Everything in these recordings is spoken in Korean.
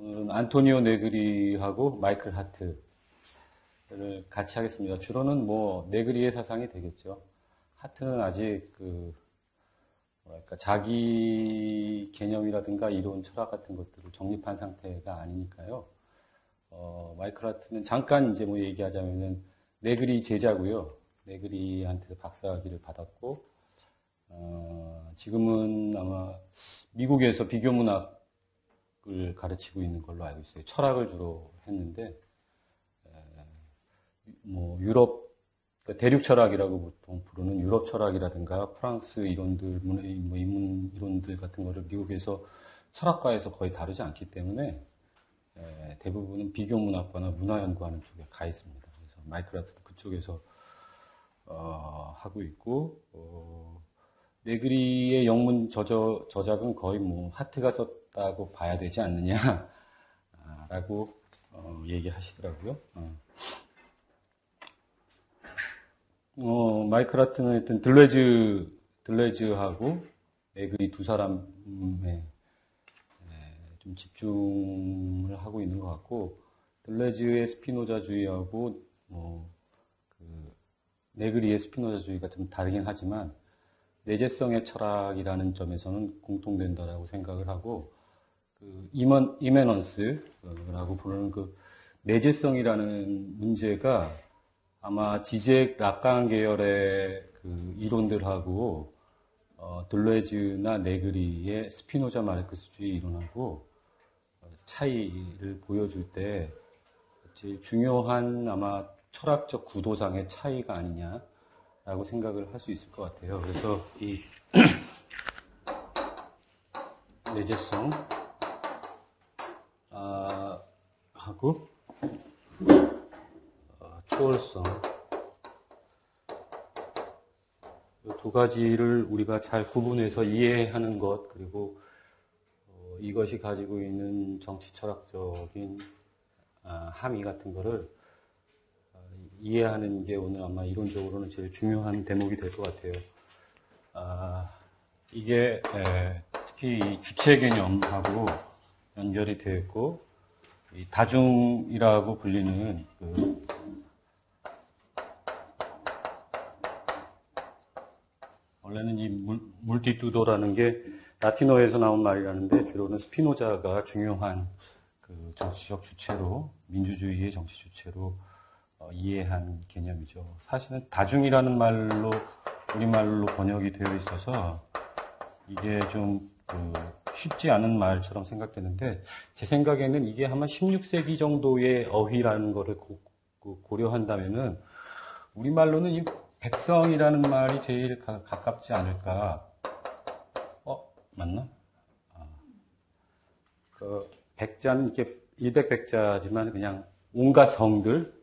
오늘은 안토니오 네그리하고 마이클 하트를 같이 하겠습니다. 주로는 뭐 네그리의 사상이 되겠죠. 하트는 아직 뭐랄까 자기 개념이라든가 이론, 철학 같은 것들을 정립한 상태가 아니니까요. 마이클 하트는 잠깐 이제 뭐 얘기하자면은 네그리 제자고요. 네그리한테서 박사학위를 받았고, 지금은 아마 미국에서 비교문학을 가르치고 있는 걸로 알고 있어요. 철학을 주로 했는데, 뭐 유럽 그러니까 대륙 철학이라고 보통 부르는 유럽 철학이라든가 프랑스 이론들, 뭐 인문 이론들 같은 거를 미국에서 철학과에서 거의 다루지 않기 때문에 대부분은 비교문학과나 문화연구하는 쪽에 가 있습니다. 그래서 마이클 하트도 그쪽에서 하고 있고, 네그리의 영문 저작은 거의 뭐 하트가 썼다고 봐야 되지 않느냐라고 얘기하시더라고요. 마이클 하트는 하여튼 들레즈하고 네그리 두 사람에 좀 집중을 하고 있는 것 같고, 들레즈의 스피노자주의하고 네그리의 스피노자주의가 좀 다르긴 하지만 내재성의 철학이라는 점에서는 공통된다라고 생각을 하고, 이메넌스라고 부르는 그 내재성이라는 문제가 아마 지제 락강 계열의 그 이론들하고 들레즈나 네그리의 스피노자 마르크스주의 이론하고 차이를 보여줄 때 제일 중요한 아마 철학적 구도상의 차이가 아니냐라고 생각을 할 수 있을 것 같아요. 그래서 이 내재성 하고 추월성, 이 두 가지를 우리가 잘 구분해서 이해하는 것, 그리고 이것이 가지고 있는 정치 철학적인 함의 같은 거를 이해하는 게 오늘 아마 이론적으로는 제일 중요한 대목이 될 것 같아요. 이게 특히 이 주체 개념하고 연결이 되어 있고, 이 다중이라고 불리는 원래는 이 물티투도라는 게 라틴어에서 나온 말이라는데, 주로는 스피노자가 중요한 그 정치적 주체로, 민주주의의 정치 주체로 이해한 개념이죠. 사실은 다중이라는 말로 우리말로 번역이 되어 있어서 이게 좀 쉽지 않은 말처럼 생각되는데, 제 생각에는 이게 아마 16세기 정도의 어휘라는 거를 고려한다면은 우리말로는 이 백성이라는 말이 제일 가깝지 않을까. 맞나? 백자는 이렇게 100백자지만 그냥 온갖 성들,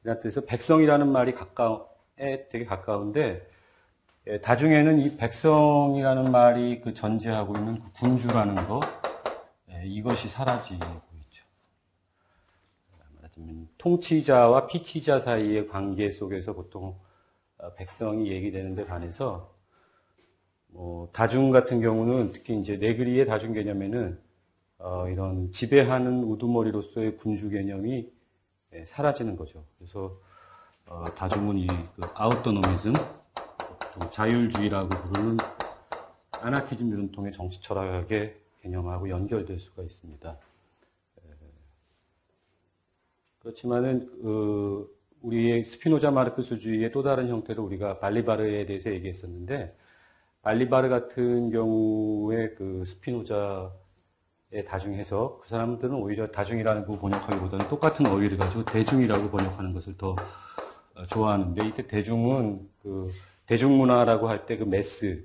이런 뜻에서 백성이라는 말이 되게 가까운데, 다중에는 이 백성이라는 말이 그 전제하고 있는 그 군주라는 거, 이것이 사라지고 있죠. 말하자면 통치자와 피치자 사이의 관계 속에서 보통 백성이 얘기되는데 반해서, 다중 같은 경우는 특히 이제 네그리의 다중 개념에는 이런 지배하는 우두머리로서의 군주 개념이 사라지는 거죠. 그래서 다중은 이 아우토노미즘, 자율주의라고 부르는 아나키즘 유른통의 정치 철학의 개념하고 연결될 수가 있습니다. 그렇지만은 우리의 스피노자 마르크스주의의 또 다른 형태로 우리가 발리바르에 대해서 얘기했었는데, 발리바르 같은 경우에 그 스피노자의 다중해서 그 사람들은 오히려 다중이라는 그 번역하기보다는 똑같은 어휘를 가지고 대중이라고 번역하는 것을 더 좋아하는데, 이때 대중은 그 대중문화라고 할 때 그 매스,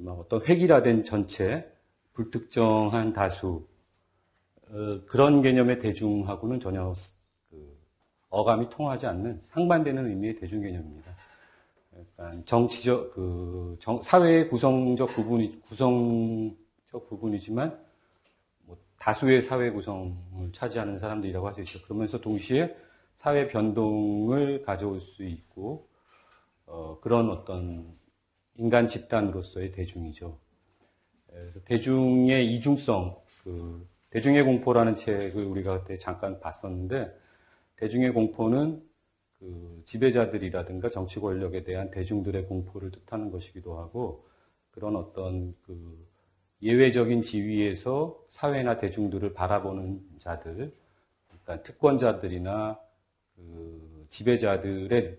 어떤 획일화된 전체, 불특정한 다수, 그런 개념의 대중하고는 전혀 어감이 통하지 않는 상반되는 의미의 대중 개념입니다. 약간 정치적, 사회의 구성적 부분이지만, 다수의 사회 구성을 차지하는 사람들이라고 할 수 있죠. 그러면서 동시에 사회 변동을 가져올 수 있고, 그런 어떤 인간 집단으로서의 대중이죠. 그래서 대중의 이중성, 그 대중의 공포라는 책을 우리가 그때 잠깐 봤었는데, 대중의 공포는 그 지배자들이라든가 정치 권력에 대한 대중들의 공포를 뜻하는 것이기도 하고, 그런 어떤 그 예외적인 지위에서 사회나 대중들을 바라보는 자들, 그러니까 특권자들이나 그 지배자들의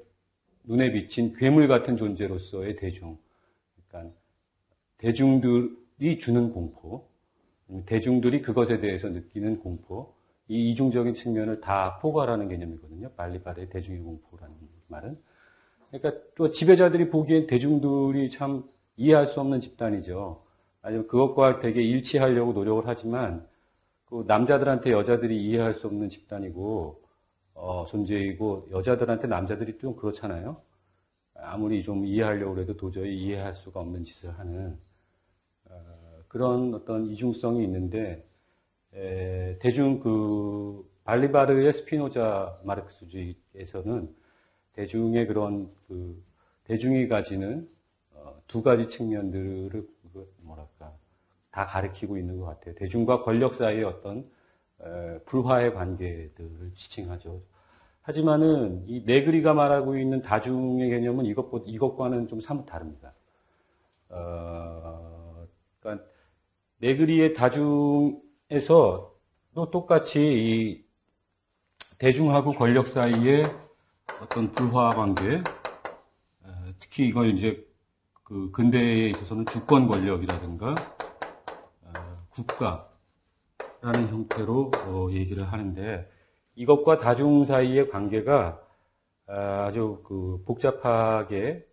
눈에 비친 괴물 같은 존재로서의 대중, 그러니까 대중들이 주는 공포, 대중들이 그것에 대해서 느끼는 공포, 이 이중적인 측면을 다 포괄하는 개념이거든요. 발리바르의 대중의 공포라는 말은. 그러니까 또 지배자들이 보기엔 대중들이 참 이해할 수 없는 집단이죠. 아니면 그것과 되게 일치하려고 노력을 하지만 그 남자들한테 여자들이 이해할 수 없는 집단이고 존재이고, 여자들한테 남자들이 좀 그렇잖아요. 아무리 좀 이해하려고 해도 도저히 이해할 수가 없는 짓을 하는 그런 어떤 이중성이 있는데, 대중 그 발리바르의 스피노자 마르크스주의에서는 대중의 그런 그 대중이 가지는 두 가지 측면들을 뭐랄까 다 가리키고 있는 것 같아요. 대중과 권력 사이의 어떤 불화의 관계들을 지칭하죠. 하지만은 이 네그리가 말하고 있는 다중의 개념은 이것과는 좀 사뭇 다릅니다. 그러니까 네그리의 다중에서 또 똑같이 이 대중하고 권력 사이의 어떤 불화 관계, 특히 이걸 이제 그 근대에 있어서는 주권 권력이라든가 국가라는 형태로 얘기를 하는데, 이것과 다중 사이의 관계가 아주 그 복잡하게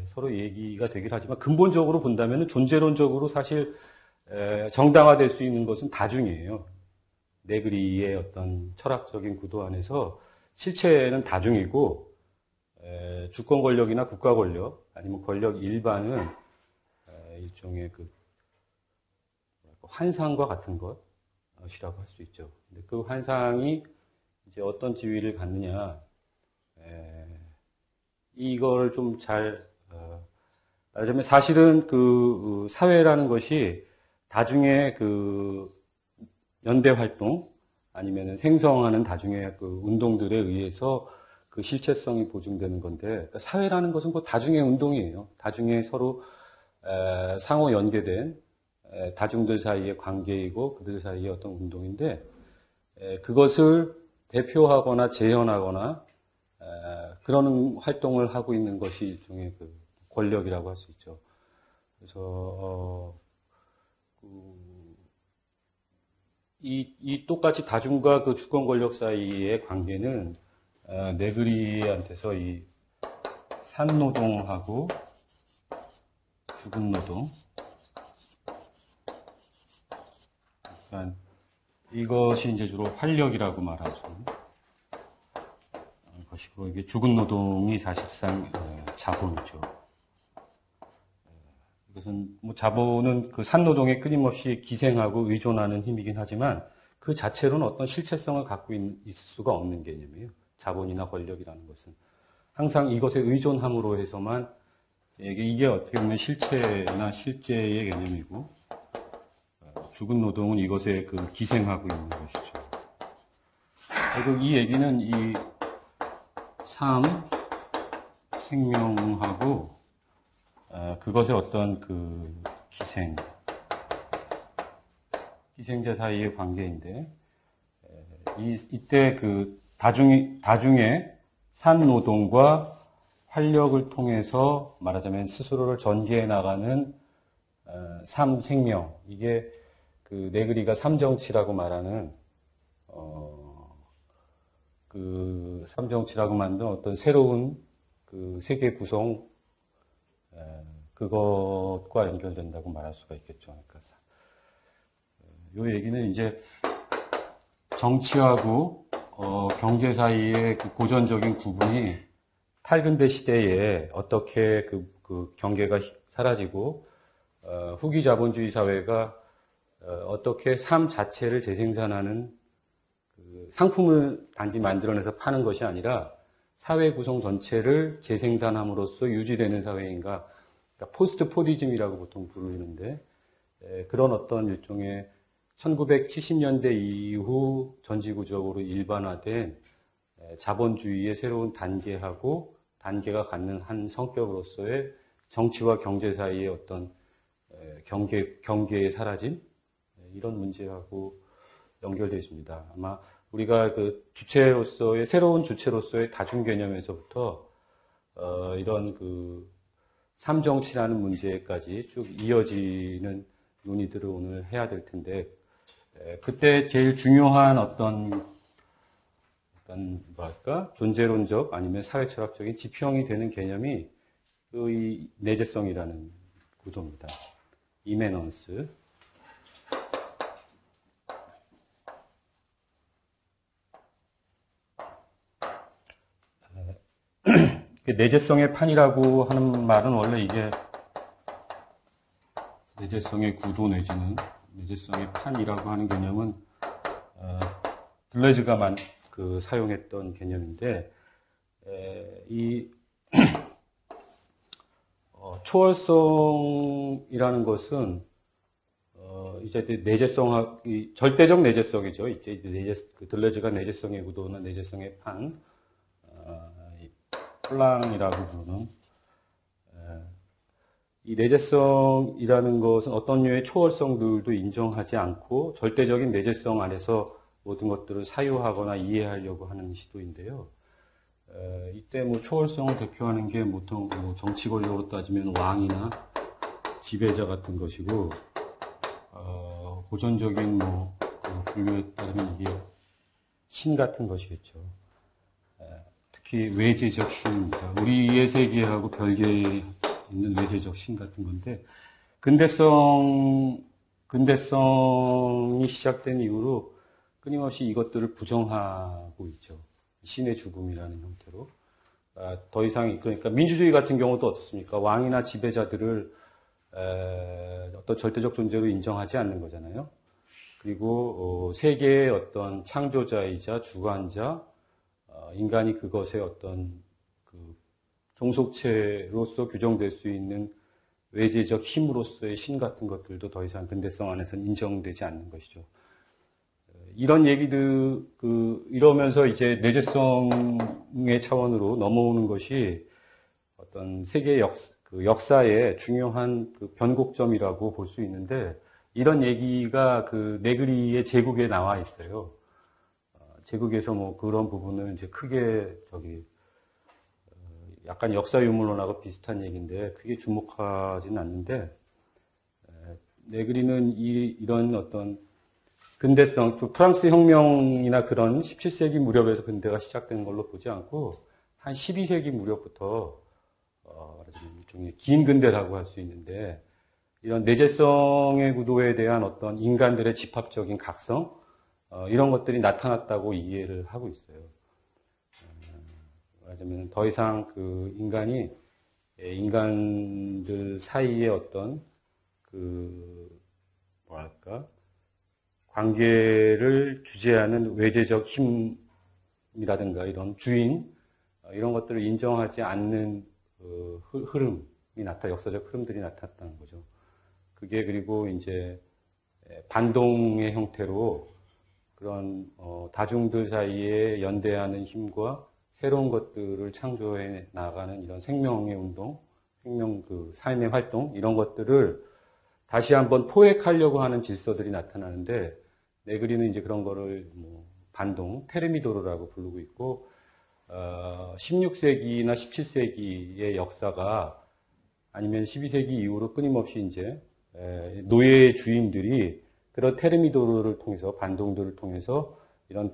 서로 얘기가 되긴 하지만, 근본적으로 본다면 존재론적으로 사실 정당화될 수 있는 것은 다중이에요. 네그리의 어떤 철학적인 구도 안에서 실체는 다중이고, 주권 권력이나 국가 권력 아니면 권력 일반은 일종의 그 환상과 같은 것이라고 할 수 있죠. 근데 그 환상이 이제 어떤 지위를 갖느냐, 이걸 좀 잘 말하자면, 사실은 그 사회라는 것이 다중의 그 연대 활동 아니면 생성하는 다중의 그 운동들에 의해서 그 실체성이 보증되는 건데, 그러니까 사회라는 것은 그 다중의 운동이에요. 다중의 서로 상호 연계된 다중들 사이의 관계이고 그들 사이의 어떤 운동인데, 그것을 대표하거나 재현하거나 그런 활동을 하고 있는 것이 일종의 그 권력이라고 할 수 있죠. 그래서 이 똑같이 다중과 그 주권 권력 사이의 관계는 네그리한테서 이 산노동하고 죽은 노동, 그러니까 이것이 이제 주로 활력이라고 말하죠. 것이고, 이게 죽은 노동이 사실상 자본이죠. 이것은 뭐 자본은 그 산노동에 끊임없이 기생하고 의존하는 힘이긴 하지만, 그 자체로는 어떤 실체성을 갖고 있을 수가 없는 개념이에요. 자본이나 권력이라는 것은 항상 이것에 의존함으로 해서만 이게 어떻게 보면 실체나 실제의 개념이고, 죽은 노동은 이것에 그 기생하고 있는 것이죠. 그리고 이 얘기는 이 삶, 생명하고 그것의 어떤 그 희생자 사이의 관계인데, 이때 그 다중의 산노동과 활력을 통해서 말하자면 스스로를 전개해 나가는 삶, 생명, 이게 그 네그리가 삼정치라고 말하는 그 삼정치라고 만든 어떤 새로운 그 세계 구성, 그것과 연결된다고 말할 수가 있겠죠. 그러니까 이 얘기는 이제 정치하고 경제 사이의 그 고전적인 구분이 탈근대 시대에 어떻게 그 경계가 사라지고 후기 자본주의 사회가 어떻게 삶 자체를 재생산하는 그 상품을 단지 만들어내서 파는 것이 아니라 사회 구성 전체를 재생산함으로써 유지되는 사회인가, 그러니까 포스트 포디즘이라고 보통 부르는데, 그런 어떤 일종의 1970년대 이후 전지구적으로 일반화된 자본주의의 새로운 단계하고 단계가 갖는 한 성격으로서의 정치와 경제 사이의 어떤 경계의 사라짐, 이런 문제하고 연결되어 있습니다. 아마 우리가 그 주체로서의, 새로운 주체로서의 다중 개념에서부터 이런 그 삼정치라는 문제까지 쭉 이어지는 논의들을 오늘 해야 될 텐데, 그때 제일 중요한 어떤 뭐랄까 존재론적 아니면 사회철학적인 지평이 되는 개념이 이 내재성이라는 구도입니다. 이메넌스. 내재성의 판이라고 하는 말은 원래 이게 내재성의 구도 내지는 내재성의 판이라고 하는 개념은 들레즈가 사용했던 개념인데, 이 초월성이라는 것은 이제 절대적 내재성이죠. 이제 들레즈가 내재성의 구도나 내재성의 판, 플랑이라고 부르는 이 내재성이라는 것은 어떤 류의 초월성들도 인정하지 않고 절대적인 내재성 안에서 모든 것들을 사유하거나 이해하려고 하는 시도인데요. 이때 초월성을 대표하는 게 보통 정치 권력으로 따지면 왕이나 지배자 같은 것이고, 고전적인 그 불교에 따르면 이게 신 같은 것이겠죠. 특히 외재적 신입니다. 우리의 세계하고 별개에 있는 외재적 신 같은 건데, 근대성이 시작된 이후로 끊임없이 이것들을 부정하고 있죠. 신의 죽음이라는 형태로. 더 이상, 그러니까 민주주의 같은 경우도 어떻습니까? 왕이나 지배자들을 어떤 절대적 존재로 인정하지 않는 거잖아요. 그리고 세계의 어떤 창조자이자 주관자, 인간이 그것의 어떤 그 종속체로서 규정될 수 있는 외재적 힘으로서의 신 같은 것들도 더 이상 근대성 안에서는 인정되지 않는 것이죠. 이런 얘기들, 이러면서 이제 내재성의 차원으로 넘어오는 것이 어떤 세계의 역사의 중요한 그 변곡점이라고 볼 수 있는데, 이런 얘기가 그 네그리의 제국에 나와 있어요. 제국에서 그런 부분을 이제 크게 약간 역사 유물론하고 비슷한 얘기인데 크게 주목하지는 않는데, 네그리는 이런 어떤 근대성, 또 프랑스 혁명이나 그런 17세기 무렵에서 근대가 시작된 걸로 보지 않고 한 12세기 무렵부터 일종의 긴 근대라고 할 수 있는데, 이런 내재성의 구도에 대한 어떤 인간들의 집합적인 각성, 이런 것들이 나타났다고 이해를 하고 있어요. 말하자면 더 이상 그 인간들 사이의 어떤 관계를 주재하는 외재적 힘이라든가 이런 주인, 이런 것들을 인정하지 않는 역사적 흐름들이 나타났다는 거죠. 그게 그리고 이제 반동의 형태로 그런 다중들 사이에 연대하는 힘과 새로운 것들을 창조해 나가는 이런 생명의 운동, 삶의 활동, 이런 것들을 다시 한번 포획하려고 하는 질서들이 나타나는데, 네그리는 이제 그런 거를 반동, 테르미도르라고 부르고 있고, 16세기나 17세기의 역사가 아니면 12세기 이후로 끊임없이 이제 노예의 주인들이 그런 테르미도르를 통해서, 반동들을 통해서 이런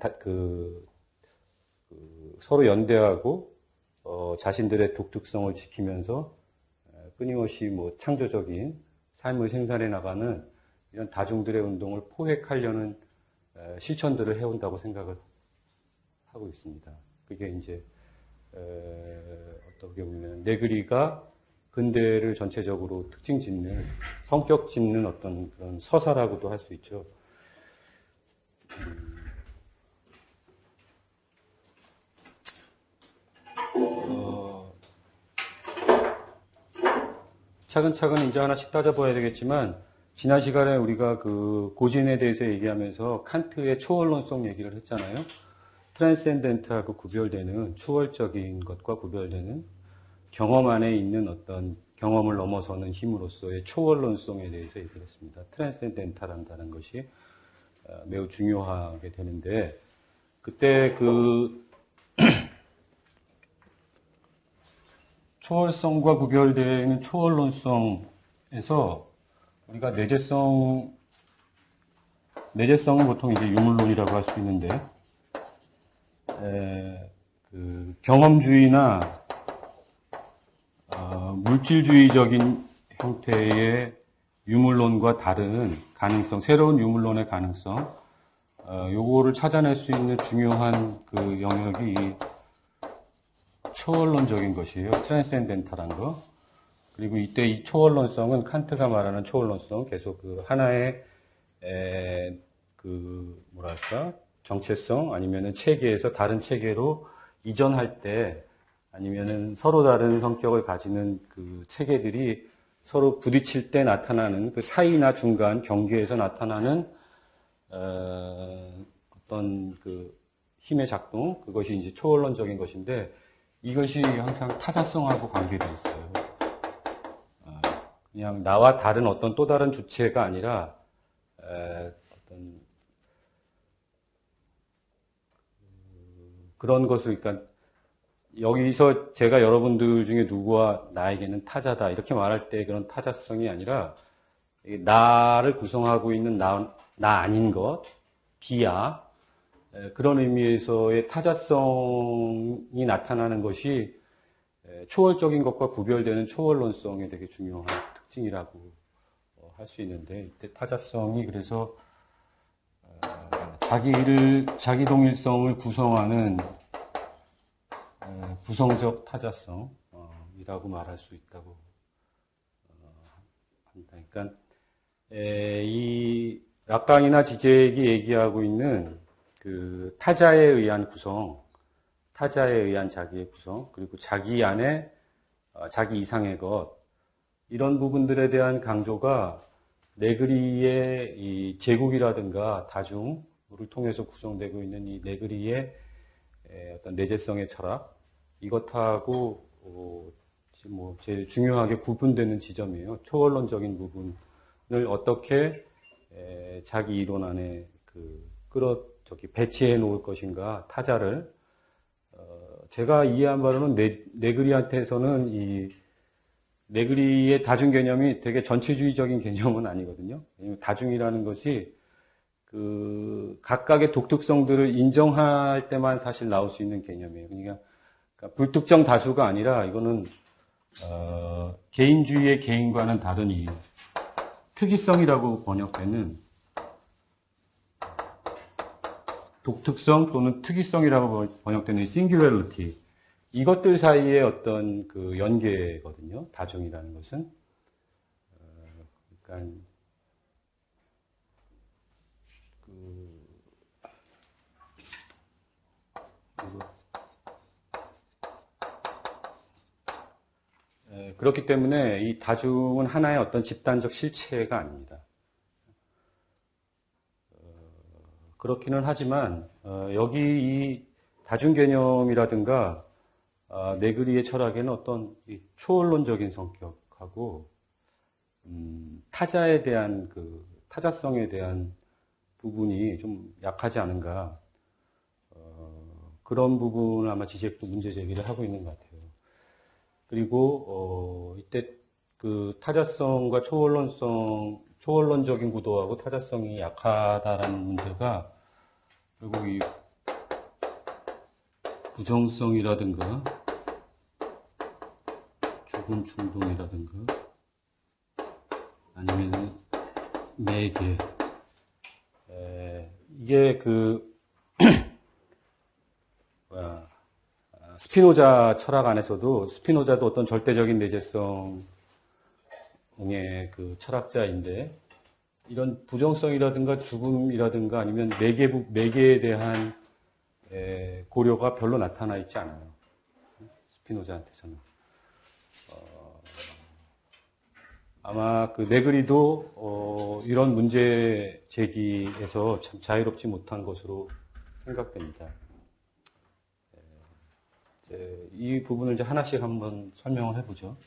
서로 연대하고 자신들의 독특성을 지키면서 끊임없이 창조적인 삶을 생산해 나가는 이런 다중들의 운동을 포획하려는 실천들을 해온다고 생각을 하고 있습니다. 그게 이제 어떻게 보면 네그리가 근대를 전체적으로 특징 짓는, 성격 짓는 어떤 그런 서사라고도 할 수 있죠. 차근차근 이제 하나씩 따져봐야 되겠지만, 지난 시간에 우리가 그 고진에 대해서 얘기하면서 칸트의 초월론성 얘기를 했잖아요. 트랜센덴트하고 구별되는 초월적인 것과 구별되는 경험 안에 있는 어떤 경험을 넘어서는 힘으로서의 초월론성에 대해서 얘기를 했습니다. 트랜센덴탈한다는 것이 매우 중요하게 되는데, 그때 그 초월성과 구별되는 초월론성에서 우리가 내재성은 보통 이제 유물론이라고 할 수 있는데, 그 경험주의나 물질주의적인 형태의 유물론과 다른 가능성, 새로운 유물론의 가능성, 요거를 찾아낼 수 있는 중요한 그 영역이 이 초월론적인 것이에요. 트랜센덴탈한 거. 그리고 이때 이 초월론성은 칸트가 말하는 초월론성은 계속 그 하나의 그 뭐랄까 정체성 아니면은 체계에서 다른 체계로 이전할 때 아니면은 서로 다른 성격을 가지는 그 체계들이 서로 부딪힐 때 나타나는 그 사이나 중간 경계에서 나타나는 어떤 그 힘의 작동, 그것이 이제 초월론적인 것인데, 이것이 항상 타자성하고 관계되어 있어요. 그냥 나와 다른 어떤 또 다른 주체가 아니라 어떤 그런 것을, 그러니까 여기서 제가 여러분들 중에 누구와 나에게는 타자다 이렇게 말할 때 그런 타자성이 아니라 나를 구성하고 있는 나 아닌 것, 비야, 그런 의미에서의 타자성이 나타나는 것이 초월적인 것과 구별되는 초월론성의 되게 중요한 특징이라고 할 수 있는데, 이때 타자성이 그래서 자기 동일성을 구성하는 부성적 타자성이라고 말할 수 있다고 합니다. 그러니까 이 락강이나 지제익이 얘기하고 있는 그 타자에 의한 구성, 타자에 의한 자기의 구성, 그리고 자기 안에 자기 이상의 것, 이런 부분들에 대한 강조가 네그리의 이 제국이라든가 다중을 통해서 구성되고 있는 이 네그리의 어떤 내재성의 철학, 이것하고 뭐 제일 중요하게 구분되는 지점이에요. 초월론적인 부분을 어떻게 자기 이론 안에 배치해 놓을 것인가, 타자를. 제가 이해한 바로는 네그리한테서는 이 네그리의 다중 개념이 되게 전체주의적인 개념은 아니거든요. 다중이라는 것이 그 각각의 독특성들을 인정할 때만 사실 나올 수 있는 개념이에요. 그러니까 불특정 다수가 아니라 이거는 개인주의의 개인과는 다른 이유, 특이성이라고 번역되는 독특성 또는 특이성이라고 번역되는 singularity, 이것들 사이의 어떤 그 연계거든요. 다중이라는 것은. 그러니까 그렇기 때문에 이 다중은 하나의 어떤 집단적 실체가 아닙니다. 그렇기는 하지만 여기 이 다중 개념이라든가 네그리의 철학에는 어떤 이 초월론적인 성격하고 타자에 대한 그 타자성에 대한 부분이 좀 약하지 않은가, 그런 부분을 아마 지적도 문제 제기를 하고 있는 것 같아요. 그리고 이때 그 타자성과 초월론적인 구도하고 타자성이 약하다라는 문제가 결국 이 부정성이라든가 죽음 충동이라든가 아니면 매개, 이게 그 스피노자 철학 안에서도, 스피노자도 어떤 절대적인 내재성의 그 철학자인데, 이런 부정성이라든가 죽음이라든가 아니면 매개에 대한 고려가 별로 나타나 있지 않아요. 스피노자한테서는. 아마 그 네그리도 이런 문제 제기에서 참 자유롭지 못한 것으로 생각됩니다. 이 부분을 이제 하나씩 한번 설명을 해보죠.